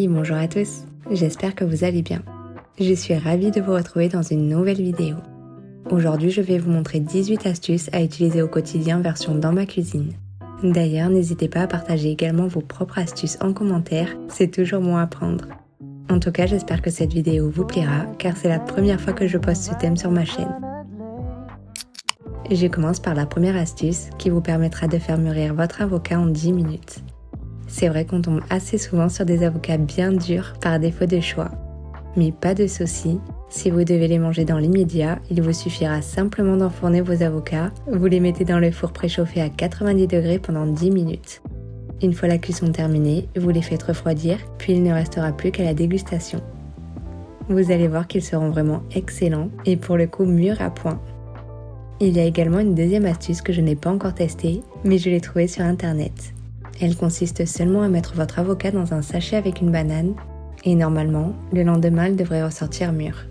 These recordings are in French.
Hey, bonjour à tous, j'espère que vous allez bien. Je suis ravie de vous retrouver dans une nouvelle vidéo. Aujourd'hui, je vais vous montrer 18 astuces à utiliser au quotidien version dans ma cuisine. D'ailleurs, n'hésitez pas à partager également vos propres astuces en commentaire, c'est toujours bon à prendre. En tout cas, j'espère que cette vidéo vous plaira, car c'est la première fois que je poste ce thème sur ma chaîne. Je commence par la première astuce qui vous permettra de faire mûrir votre avocat en 10 minutes. C'est vrai qu'on tombe assez souvent sur des avocats bien durs par défaut de choix. Mais pas de souci, si vous devez les manger dans l'immédiat, il vous suffira simplement d'enfourner vos avocats, vous les mettez dans le four préchauffé à 90 degrés pendant 10 minutes. Une fois la cuisson terminée, vous les faites refroidir, puis il ne restera plus qu'à la dégustation. Vous allez voir qu'ils seront vraiment excellents et pour le coup mûrs à point. Il y a également une deuxième astuce que je n'ai pas encore testée, mais je l'ai trouvée sur internet. Elle consiste seulement à mettre votre avocat dans un sachet avec une banane et normalement, le lendemain, elle devrait ressortir mûre.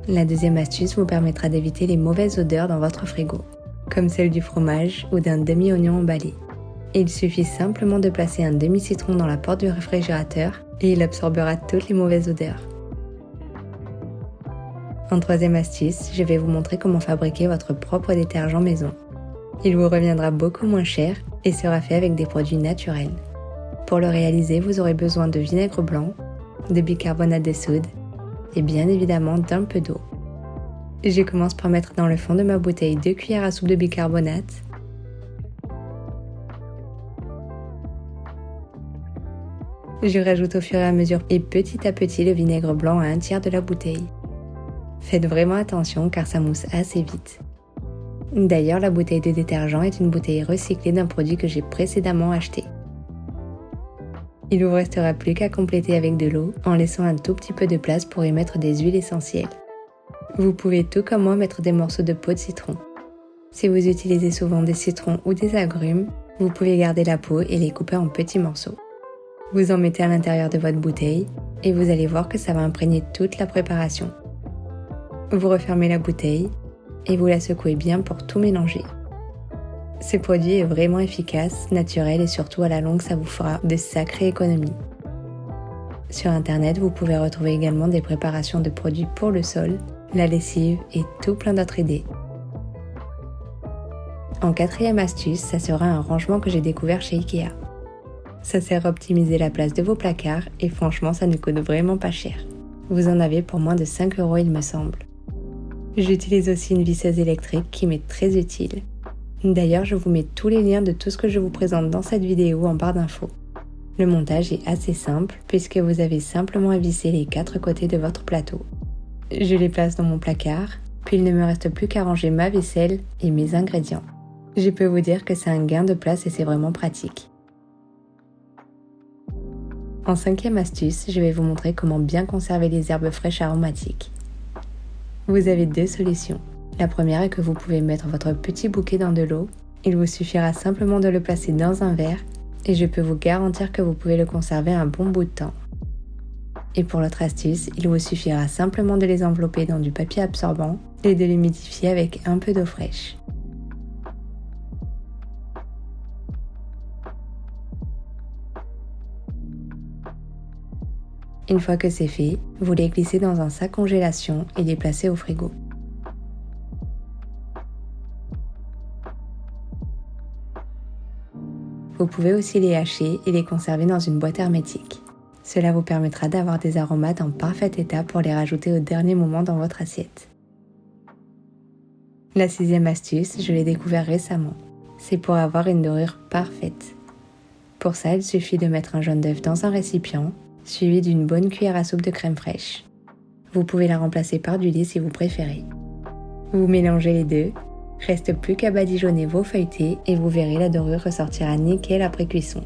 La deuxième astuce vous permettra d'éviter les mauvaises odeurs dans votre frigo, comme celle du fromage ou d'un demi-oignon emballé. Il suffit simplement de placer un demi-citron dans la porte du réfrigérateur et il absorbera toutes les mauvaises odeurs. En troisième astuce, je vais vous montrer comment fabriquer votre propre détergent maison. Il vous reviendra beaucoup moins cher et sera fait avec des produits naturels. Pour le réaliser, vous aurez besoin de vinaigre blanc, de bicarbonate de soude et bien évidemment d'un peu d'eau. Je commence par mettre dans le fond de ma bouteille 2 cuillères à soupe de bicarbonate. Je rajoute au fur et à mesure et petit à petit le vinaigre blanc à 1/3 de la bouteille. Faites vraiment attention car ça mousse assez vite. D'ailleurs, la bouteille de détergent est une bouteille recyclée d'un produit que j'ai précédemment acheté. Il vous restera plus qu'à compléter avec de l'eau en laissant un tout petit peu de place pour y mettre des huiles essentielles. Vous pouvez tout comme moi mettre des morceaux de peau de citron. Si vous utilisez souvent des citrons ou des agrumes, vous pouvez garder la peau et les couper en petits morceaux. Vous en mettez à l'intérieur de votre bouteille et vous allez voir que ça va imprégner toute la préparation. Vous refermez la bouteille et vous la secouez bien pour tout mélanger. Ce produit est vraiment efficace, naturel et surtout à la longue ça vous fera de sacrées économies. Sur internet, vous pouvez retrouver également des préparations de produits pour le sol, la lessive et tout plein d'autres idées. En quatrième astuce, ça sera un rangement que j'ai découvert chez Ikea. Ça sert à optimiser la place de vos placards et franchement ça ne coûte vraiment pas cher. Vous en avez pour moins de 5 € il me semble. J'utilise aussi une visseuse électrique qui m'est très utile. D'ailleurs, je vous mets tous les liens de tout ce que je vous présente dans cette vidéo en barre d'infos. Le montage est assez simple puisque vous avez simplement à visser les 4 côtés de votre plateau. Je les place dans mon placard, puis il ne me reste plus qu'à ranger ma vaisselle et mes ingrédients. Je peux vous dire que c'est un gain de place et c'est vraiment pratique. En cinquième astuce, je vais vous montrer comment bien conserver les herbes fraîches aromatiques. Vous avez 2 solutions. La première est que vous pouvez mettre votre petit bouquet dans de l'eau. Il vous suffira simplement de le placer dans un verre et je peux vous garantir que vous pouvez le conserver un bon bout de temps. Et pour l'autre astuce, il vous suffira simplement de les envelopper dans du papier absorbant et de l'humidifier avec un peu d'eau fraîche. Une fois que c'est fait, vous les glissez dans un sac congélation et les placez au frigo. Vous pouvez aussi les hacher et les conserver dans une boîte hermétique. Cela vous permettra d'avoir des aromates en parfait état pour les rajouter au dernier moment dans votre assiette. La 6e astuce, je l'ai découvert récemment. C'est pour avoir une dorure parfaite. Pour ça, il suffit de mettre un jaune d'œuf dans un récipient, suivi d'une bonne cuillère à soupe de crème fraîche. Vous pouvez la remplacer par du lait si vous préférez. Vous mélangez les deux, reste plus qu'à badigeonner vos feuilletés et vous verrez la dorure ressortira nickel après cuisson.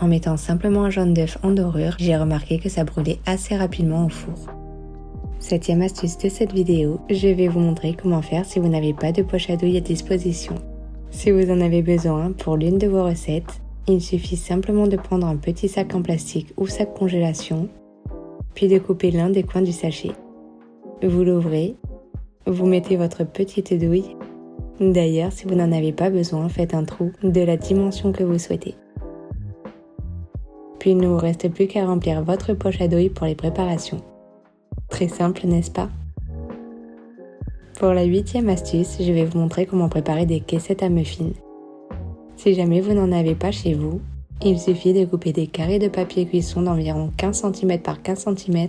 En mettant simplement un jaune d'œuf en dorure, j'ai remarqué que ça brûlait assez rapidement au four. 7e astuce de cette vidéo, je vais vous montrer comment faire si vous n'avez pas de poche à douille à disposition. Si vous en avez besoin pour l'une de vos recettes, il suffit simplement de prendre un petit sac en plastique ou sac congélation, puis de couper l'un des coins du sachet. Vous l'ouvrez, vous mettez votre petite douille. D'ailleurs, si vous n'en avez pas besoin, faites un trou de la dimension que vous souhaitez. Puis il ne vous reste plus qu'à remplir votre poche à douille pour les préparations. Très simple, n'est-ce pas? Pour la 8e astuce, je vais vous montrer comment préparer des caissettes à muffins. Si jamais vous n'en avez pas chez vous, il suffit de couper des carrés de papier cuisson d'environ 15 cm par 15 cm.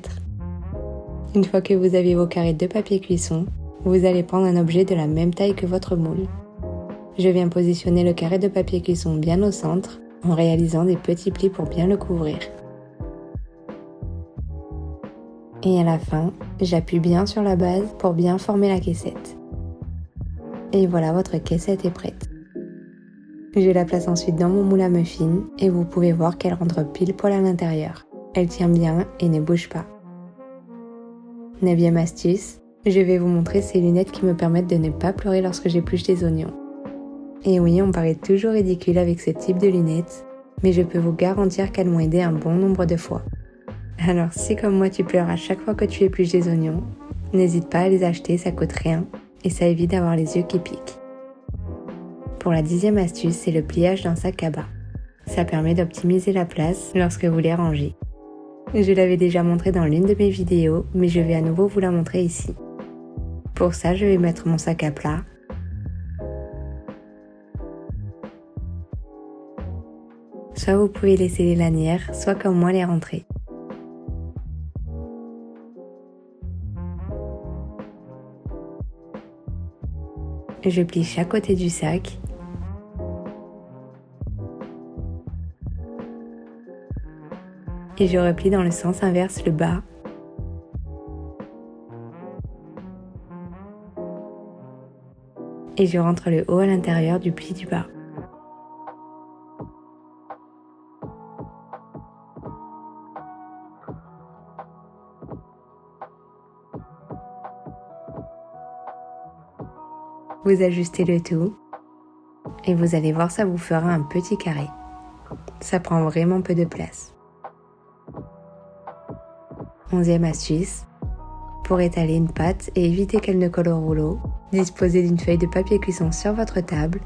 Une fois que vous avez vos carrés de papier cuisson, vous allez prendre un objet de la même taille que votre moule. Je viens positionner le carré de papier cuisson bien au centre en réalisant des petits plis pour bien le couvrir. Et à la fin, j'appuie bien sur la base pour bien former la caissette. Et voilà, votre caissette est prête. Je la place ensuite dans mon moule à muffins et vous pouvez voir qu'elle rentre pile poil à l'intérieur. Elle tient bien et ne bouge pas. 9e astuce, je vais vous montrer ces lunettes qui me permettent de ne pas pleurer lorsque j'épluche des oignons. Et oui, on paraît toujours ridicule avec ce type de lunettes, mais je peux vous garantir qu'elles m'ont aidé un bon nombre de fois. Alors si comme moi tu pleures à chaque fois que tu épluches des oignons, n'hésite pas à les acheter, ça coûte rien et ça évite d'avoir les yeux qui piquent. Pour la 10e astuce, c'est le pliage d'un sac à bas. Ça permet d'optimiser la place lorsque vous les rangez. Je l'avais déjà montré dans l'une de mes vidéos, mais je vais à nouveau vous la montrer ici. Pour ça, je vais mettre mon sac à plat. Soit vous pouvez laisser les lanières, soit comme moi les rentrer. Je plie chaque côté du sac. Et je replie dans le sens inverse le bas. Et je rentre le haut à l'intérieur du pli du bas. Vous ajustez le tout et vous allez voir, ça vous fera un petit carré. Ça prend vraiment peu de place. 11e astuce, pour étaler une pâte et éviter qu'elle ne colle au rouleau, disposez d'une feuille de papier cuisson sur votre table,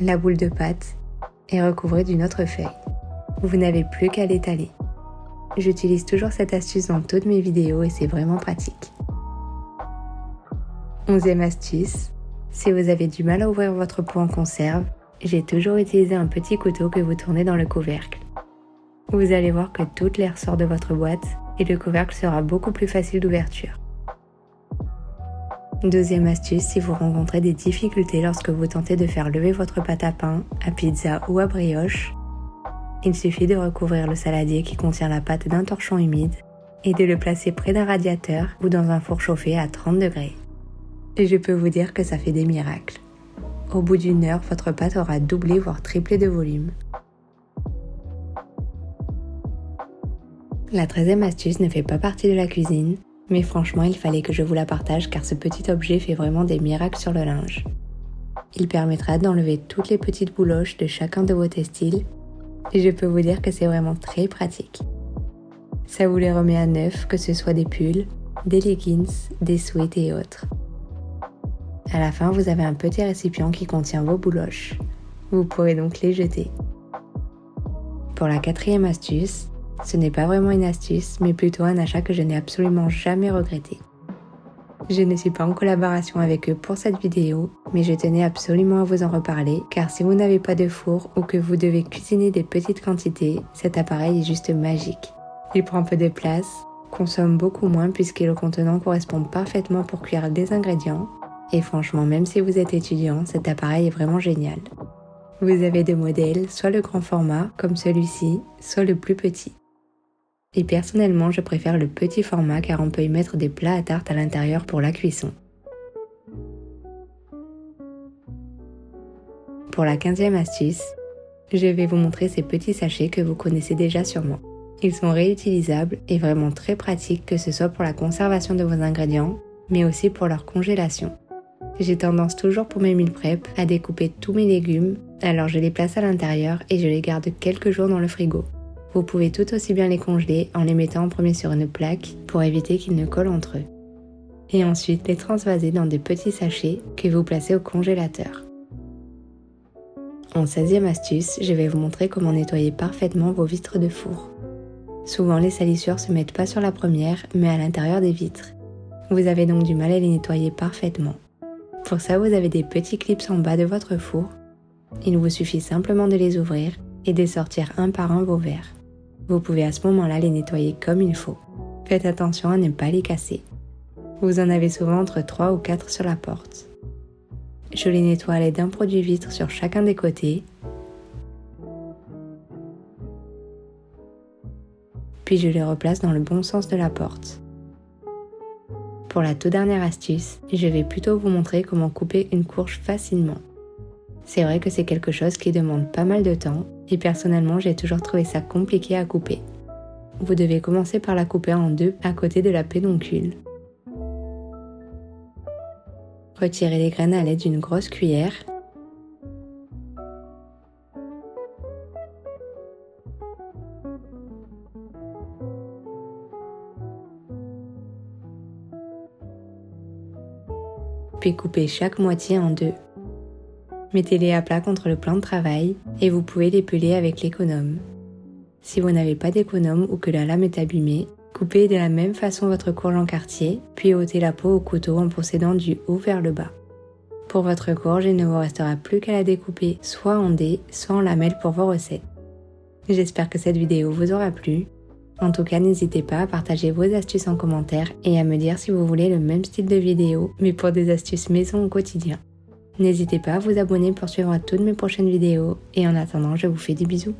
la boule de pâte et recouvrez d'une autre feuille. Vous n'avez plus qu'à l'étaler. J'utilise toujours cette astuce dans toutes mes vidéos et c'est vraiment pratique. 11e astuce, si vous avez du mal à ouvrir votre pot en conserve, j'ai toujours utilisé un petit couteau que vous tournez dans le couvercle. Vous allez voir que toute l'air sort de votre boîte et le couvercle sera beaucoup plus facile d'ouverture. 2e astuce, si vous rencontrez des difficultés lorsque vous tentez de faire lever votre pâte à pain, à pizza ou à brioche, il suffit de recouvrir le saladier qui contient la pâte d'un torchon humide et de le placer près d'un radiateur ou dans un four chauffé à 30 degrés. Et je peux vous dire que ça fait des miracles. Au bout d'une heure, votre pâte aura doublé voire triplé de volume. La 13e astuce ne fait pas partie de la cuisine, mais franchement il fallait que je vous la partage car ce petit objet fait vraiment des miracles sur le linge. Il permettra d'enlever toutes les petites bouloches de chacun de vos textiles et je peux vous dire que c'est vraiment très pratique. Ça vous les remet à neuf, que ce soit des pulls, des leggings, des sweats et autres. À la fin, vous avez un petit récipient qui contient vos bouloches. Vous pourrez donc les jeter. Pour la 4e astuce, ce n'est pas vraiment une astuce, mais plutôt un achat que je n'ai absolument jamais regretté. Je ne suis pas en collaboration avec eux pour cette vidéo, mais je tenais absolument à vous en reparler, car si vous n'avez pas de four ou que vous devez cuisiner des petites quantités, cet appareil est juste magique. Il prend peu de place, consomme beaucoup moins puisque le contenant correspond parfaitement pour cuire des ingrédients, et franchement, même si vous êtes étudiant, cet appareil est vraiment génial. Vous avez deux modèles, soit le grand format, comme celui-ci, soit le plus petit. Et personnellement, je préfère le petit format car on peut y mettre des plats à tarte à l'intérieur pour la cuisson. Pour la 15e astuce, je vais vous montrer ces petits sachets que vous connaissez déjà sûrement. Ils sont réutilisables et vraiment très pratiques, que ce soit pour la conservation de vos ingrédients, mais aussi pour leur congélation. J'ai tendance toujours pour mes meal prep à découper tous mes légumes, alors je les place à l'intérieur et je les garde quelques jours dans le frigo. Vous pouvez tout aussi bien les congeler en les mettant en premier sur une plaque pour éviter qu'ils ne collent entre eux. Et ensuite les transvaser dans des petits sachets que vous placez au congélateur. En 16e astuce, je vais vous montrer comment nettoyer parfaitement vos vitres de four. Souvent, les salissures se mettent pas sur la première, mais à l'intérieur des vitres. Vous avez donc du mal à les nettoyer parfaitement. Pour ça, vous avez des petits clips en bas de votre four. Il vous suffit simplement de les ouvrir et de sortir un par un vos verres. Vous pouvez à ce moment-là les nettoyer comme il faut. Faites attention à ne pas les casser. Vous en avez souvent entre 3 ou 4 sur la porte. Je les nettoie à l'aide d'un produit vitre sur chacun des côtés. Puis je les replace dans le bon sens de la porte. Pour la toute dernière astuce, je vais plutôt vous montrer comment couper une courge facilement. C'est vrai que c'est quelque chose qui demande pas mal de temps et personnellement j'ai toujours trouvé ça compliqué à couper. Vous devez commencer par la couper en deux à côté de la pédoncule. Retirez les graines à l'aide d'une grosse cuillère. Puis coupez chaque moitié en deux. Mettez-les à plat contre le plan de travail et vous pouvez les peler avec l'économe. Si vous n'avez pas d'économe ou que la lame est abîmée, coupez de la même façon votre courge en quartier, puis ôtez la peau au couteau en procédant du haut vers le bas. Pour votre courge, il ne vous restera plus qu'à la découper soit en dés, soit en lamelles pour vos recettes. J'espère que cette vidéo vous aura plu. En tout cas, n'hésitez pas à partager vos astuces en commentaire et à me dire si vous voulez le même style de vidéo, mais pour des astuces maison au quotidien. N'hésitez pas à vous abonner pour suivre toutes mes prochaines vidéos et en attendant, je vous fais des bisous.